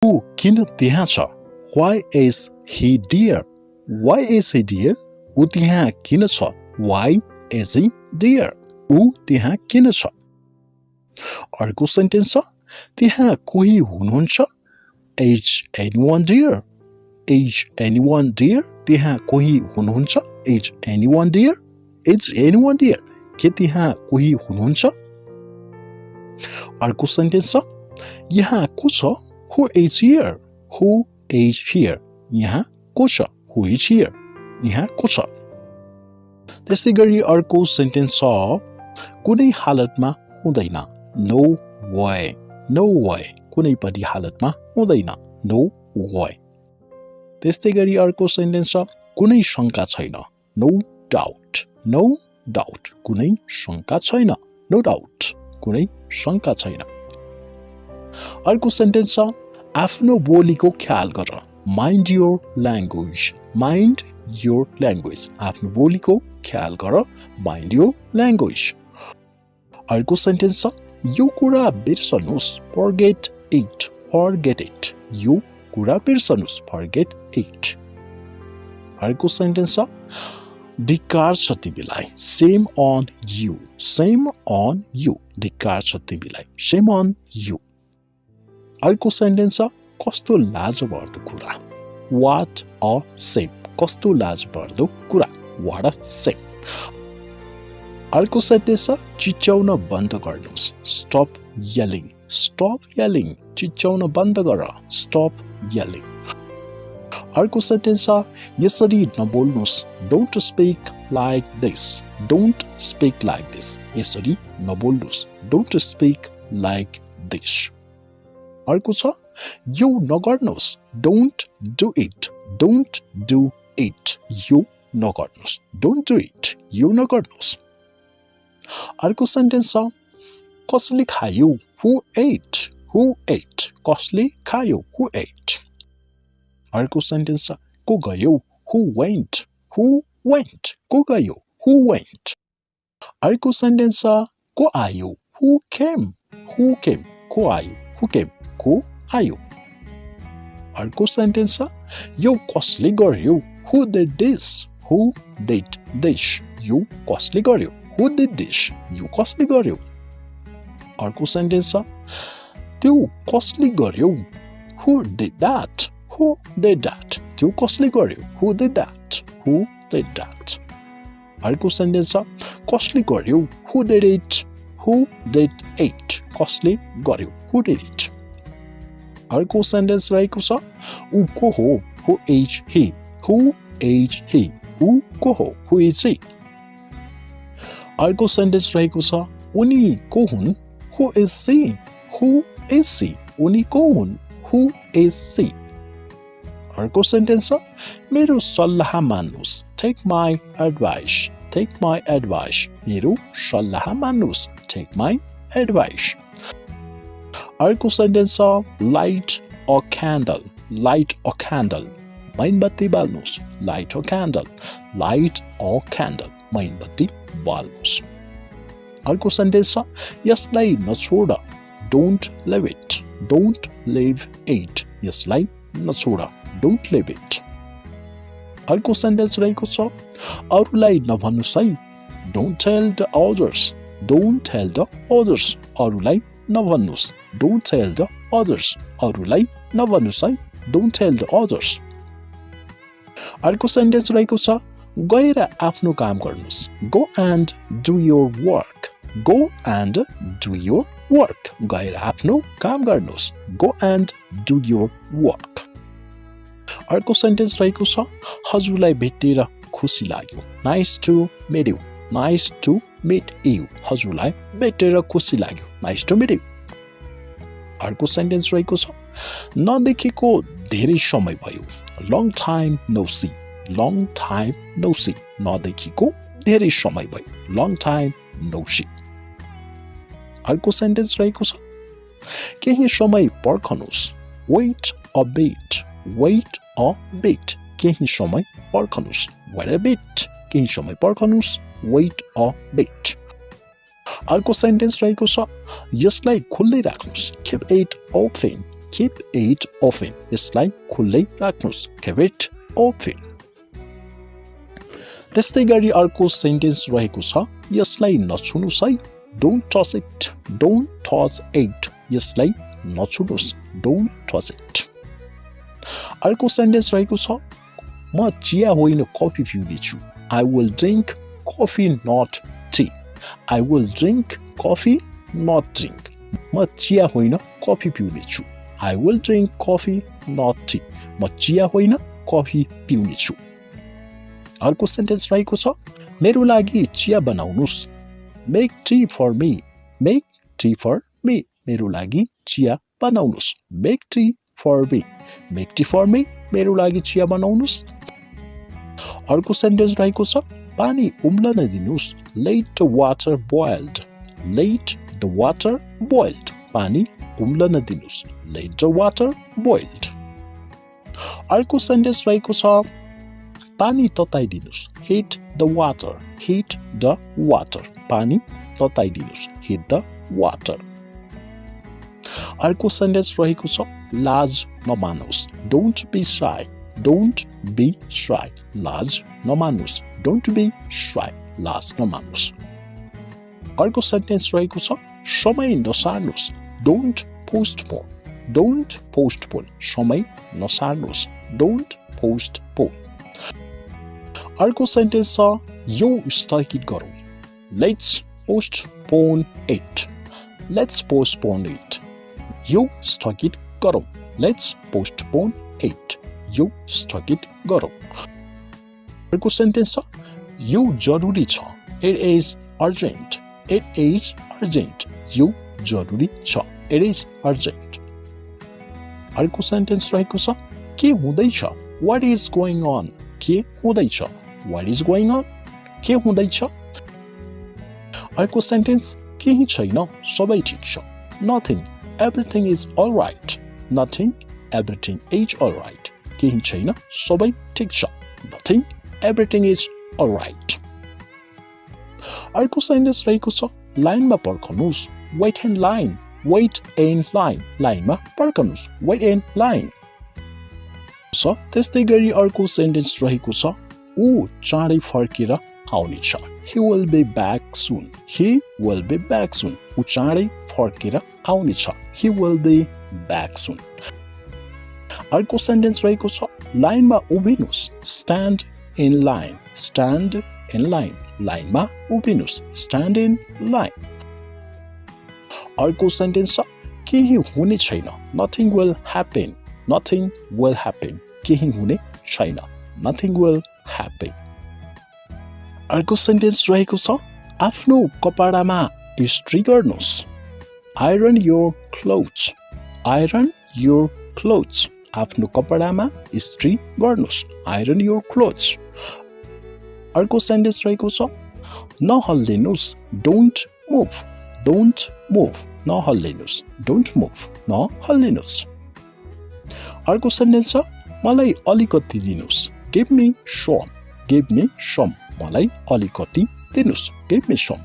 ऊ किन त्यहाँ छ? Why is he there? Why is he there? ऊ त्यहाँ किन छ? Why is he there? ऊ त्यहाँ किन छ? अर्को सेन्टेन्स छ त्यहाँ कोही हुनुहुन्छ? Is anyone there? Is anyone there? त्यहाँ कोही हुनुहुन्छ? Is anyone there? Is anyone there? के त्यहाँ कोही हुनुहुन्छ? अर्को सेन्टेन्स छ यहाँ को छ? Who is here? Who is here? यहाँ को छ? Who is here? यहाँ को छ? त्यसै गरी अर्को सेन्टेन्स छ कुनै हालतमा हुँदैन. No way. No way. कुनै पनि हालतमा हुँदैन. No way. त्यस्तै गरी अर्को सेन्टेन्स छ कुनै शंका छैन. No doubt. No doubt. कुनै शंका छैन. No doubt. कुनै शंका छैन. अर्को सेन्टेन्स छ आफ्नो बोलीको ख्याल गर. Mind your language. Mind your language. आफ्नो बोलीको ख्याल गर. Mind your language. अर्को सेन्टेन्स छ यो कुरा बिर्सनुस्. Forget it. Forget it. यो कुरा बिर्सनुस्. Forget it. अर्को सेन्टेन्स छ धिक्कार छ तिमीलाई. Shame on you. Shame on you. धिक्कार छ तिमीलाई. Shame on you. अर्को सेन्टेन्स छ कस्तो लाजमर्दो कुरा. What a shame. कस्तो लाजमर्दो कुरा. What a shame. अर्को सेन्टेन्स छ चिच्याउन बन्द गर्नुस्. Stop yelling. Stop yelling. चिच्याउन बन्द गर. Stop yelling. अर्को सेन्टेन्स छ यसरी नबोल्नुस्. Don't speak like this. Don't speak like this. यसरी नबोल्नुस्. Don't speak like this. अर्को छ यो नगर्नुस्. Don't do it. Don't do it. यो नगर्नुस्. Don't do it. यो नगर्नुस्. अर्को सेन्टेन्स छ कसले खायो. Who ate? Who ate? कसले खायो. Who ate? अर्को सेन्टेन्स छ को गयो. Who went? Who went? को गयो. Who went? अर्को सेन्टेन्स छ को आयो. Who came? Who came? को आयो. Who came? को आयो. अर्को सेन्टेन्स छ यो कसले गर्यो. Who did this? Who did this? यो कसले गर्यो. Who did this? यो कसले गर्यो. अर्को सेन्टेन्स छ त्यो कसले गर्यो. Who did that? Who did that? त्यो कसले गर्यो. Who did that? Who did that? अर्को सेन्टेन्स छ कसले गर्यो. Who did it? Who did it? कसले गर्यो. Who did it? अर्को सेन्टेन्स रहेको छ ऊ को हो. Who is he? Who is he? ऊ को हो. Who is he? अर्को सेन्टेन्स रहेको छ उनी को हुन्. Who is she? Who is she? उनी को हुन्. Who is she? अर्को सेन्टेन्स छ मेरो सल्लाह मान्नुस्. Take my advice. Take my advice. मेरो सल्लाह मान्नुस्. Take my advice. अर्को सेन्टेन्स छ light a candle. Light a candle. मोमबत्ती बाल्नुस्. Light a candle. Light a candle. मोमबत्ती बाल्नुस्. अर्को सेन्टेन्स छ यसलाई नछोड. Don't leave it. Don't leave it. यसलाई नछोड. Don't leave it. अर्को सेन्टेन्स रहेको छ अरूलाई नभन्नुस् है. Don't tell the others. Don't tell the others. अरूलाई नभन्नुस्. Don't tell the others. अरूलाई नभन्नुस् है. Don't tell the others. अर्को सेन्टेन्स रहेको छ गएर आफ्नो काम गर्नुस्. Go and do your work. Go and do your work. गएर आफ्नो काम गर्नुस्. Go and do your work. अर्को सेन्टेन्स रहेको छ हजुरलाई भेटेर खुसी लाग्यो. Nice to meet you. Nice to meet you. हजुरलाई भेटेर खुसी लाग्यो. Nice to meet you. अर्को सेन्टेन्स रहेको छ नदेखेको धेरै समय भयो. Long time no see. Long time no see. नदेखेको धेरै समय भयो. Long time no see. अर्को सेन्टेन्स रहेको छ केही समय पर्खनुस्. Wait a bit. Wait a bit. केही समय पर्खनुस्. Wait a bit. केही समय पर्खनुस्. Wait a bit. अर्को सेन्टेन्स रहेको छ यसलाई खुल्दै राख्नुस्. Keep it open. Keep it open. यसलाई खुल्लै राख्नुस्. Keep it open. त्यस्तै गरी अर्को सेन्टेन्स रहेको छ यसलाई नछुनुस् है. Don't touch it. Don't touch it. यसलाई नछुनुस्. Don't touch it. अर्को सेन्टेन्स रहेको छ म चिया होइन coffee पिउनेछु. I will drink coffee not tea. I will drink coffee not drink. म चिया होइन coffee पिउनेछु. I will drink coffee not tea. म चिया होइन कफी पिउनेछु. अर्को सेन्टेन्स रहेको छ मेरो लागि चिया बनाउनुस्. Make tea for me. Make tea for me. मेरो लागि चिया बनाउनुस्. Make tea for me. Make tea for me. मेरो लागि चिया बनाउनुस्. अर्को सेन्टेन्स रहेको छ पानी उम्लन दिनुस्. Let the water boiled. Let the water boiled. पानी उम्लन दिनुस्. Let the water boiled. अर्को सेन्टेन्स रहेको छ पानी तताइदिनुस्. Heat the water. Heat the water. पानी तताइदिनुस्. Heat the water. अर्को सेन्टेन्स रहेको छ लाज नमानुस्. Don't be shy. Don't be shy. लाज नमानुस्. Don't be shy. लाज नमानुस्. अर्को सेन्टेन्स रहेको छ समय नसार्नुस्. Don't postpone. Don't postpone. समय नसार्नुस्. Don't postpone. अर्को सेन्टेन्स छ यो स्थगित गरौँ. Let's postpone it. Let's postpone it. यो स्थगित गरौँ. Let's postpone it. यो स्थगित गरौँ. अर्को सेन्टेन्स छ यो जरुरी छ. It is urgent. It is urgent. यो जरुरी छ. It is urgent. अर्को सेन्टेन्स रहेको छ के हुँदैछ. What is going on. के हुँदैछ. What is going on. के हुँदैछ. अर्को सेन्टेन्स केही छैन सबै ठिक छ. Nothing. Everything is all right. Nothing. Everything is all right. केही छैन सबै ठिक छ. Nothing. Everything is all right. अर्को सेन्टेन्स रहेको छ लाइनमा पर्खनुस्. Wait in line. Wait in line. लाइनमा पर्खनुस्. Wait in line. त्यस्तै गरी अर्को सेन्टेन्स रहेको छ ऊ चाँडै फर्केर आउनेछ. He will be back soon. He will be back soon. ऊ चाँडै फर्केर आउनेछ. He will be back soon. अर्को सेन्टेन्स रहेको छ लाइनमा उभिनुस्. Stand in line. Stand in line. लाइनमा उभिनुस्. Stand in line. अर्को सेन्टेन्स छ केही हुने छैन. Nothing will happen. Nothing will happen. केही हुने छैन. Nothing will happen. अर्को सेन्टेन्स रहेको छ आफ्नो कपडामा इस्त्री गर्नुस्. Iron your clothes. Iron your clothes. आफ्नो कपडामा इस्त्री गर्नुस्. Iron your clothes. अर्को सेन्टेन्स रहेको छ नहल्लिनुस्. Don't move. Don't move. नहल्लिनुस्. Don't move. नहल्लिनुस्. अर्को सेन्टेन्स छ मलाई अलिकति दिनुस्. Give me some. Give me some. मलाई अलिकति दिनुस्. Give me some.